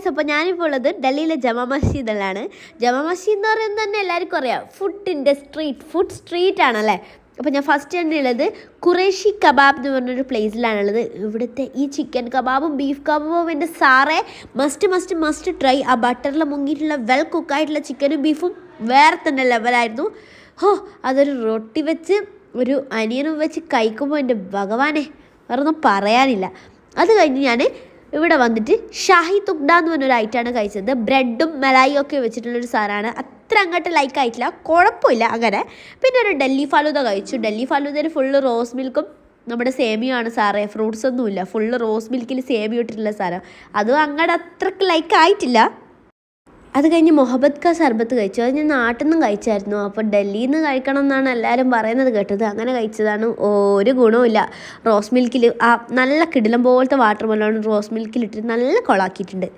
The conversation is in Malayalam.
അപ്പോൾ ഞാനിപ്പോൾ ഉള്ളത് ഡൽഹിയിലെ ജമാ മസ്ജിദിലാണ്. ജമാ മസ്ജിദ് എന്ന് പറയുന്നത് തന്നെ എല്ലാവർക്കും അറിയാം, ഫുഡ് സ്ട്രീറ്റ് ആണല്ലേ. അപ്പോൾ ഞാൻ ഫസ്റ്റ് തന്നെ ഉള്ളത് ഖുറേഷി കബാബ് എന്ന് പറഞ്ഞൊരു പ്ലേസിലാണുള്ളത്. ഇവിടുത്തെ ഈ ചിക്കൻ കബാബും ബീഫ് കബാബും എൻ്റെ സാറേ മസ്റ്റ് ട്രൈ. ആ ബട്ടറിൽ മുങ്ങിയിട്ടുള്ള വെൽ കുക്കായിട്ടുള്ള ചിക്കനും ബീഫും വേറെ തന്നെ ലെവലായിരുന്നു. അതൊരു റൊട്ടി വെച്ച് ഒരു അനിയനും വെച്ച് കഴിക്കുമ്പോൾ എൻ്റെ ഭഗവാനെ വേറെ ഒന്നും പറയാനില്ല. അത് കഴിഞ്ഞ് ഞാൻ ഇവിടെ വന്നിട്ട് ഷാഹി തുക്ഡ എന്ന് പറഞ്ഞൊരു ഐറ്റമാണ് കഴിച്ചത്. ബ്രെഡും മലായിയും ഒക്കെ വെച്ചിട്ടുള്ളൊരു സാധനമാണ്. അത്ര അങ്ങോട്ട് ലൈക്ക് ആയിട്ടില്ല, കുഴപ്പമില്ല അങ്ങനെ. പിന്നെ ഒരു ഡൽഹി ഫലൂദ കഴിച്ചു. ഡൽഹി ഫലൂദയിൽ ഫുള്ള് റോസ് മിൽക്കും നമ്മുടെ സേമിയാണ് സാറേ, ഫ്രൂട്ട്സ് ഒന്നുമില്ല. ഫുള്ള് റോസ് മിൽക്കിൽ സേമിയ ഇട്ടിട്ടുള്ള സാധനം. അതും അങ്ങോട്ട് അത്രക്ക് ലൈക്ക് ആയിട്ടില്ല. അത് കഴിഞ്ഞ് മൊഹബത്ത് കാ സർബത്ത് കഴിച്ചു. അത് ഞാൻ നാട്ടിൽ നിന്നും കഴിച്ചായിരുന്നു. അപ്പോൾ ഡൽഹിയിൽ നിന്ന് കഴിക്കണം എന്നാണ് എല്ലാവരും പറയുന്നത് കേട്ടത്. അങ്ങനെ കഴിച്ചതാണ്. ഒരു ഗുണവുമില്ല. റോസ് മിൽക്കിൽ ആ നല്ല കിടിലം പോലത്തെ വാട്ടർ മെലോൺ റോസ് മിൽക്കിലിട്ട് നല്ല കൊളാക്കിയിട്ടുണ്ട്.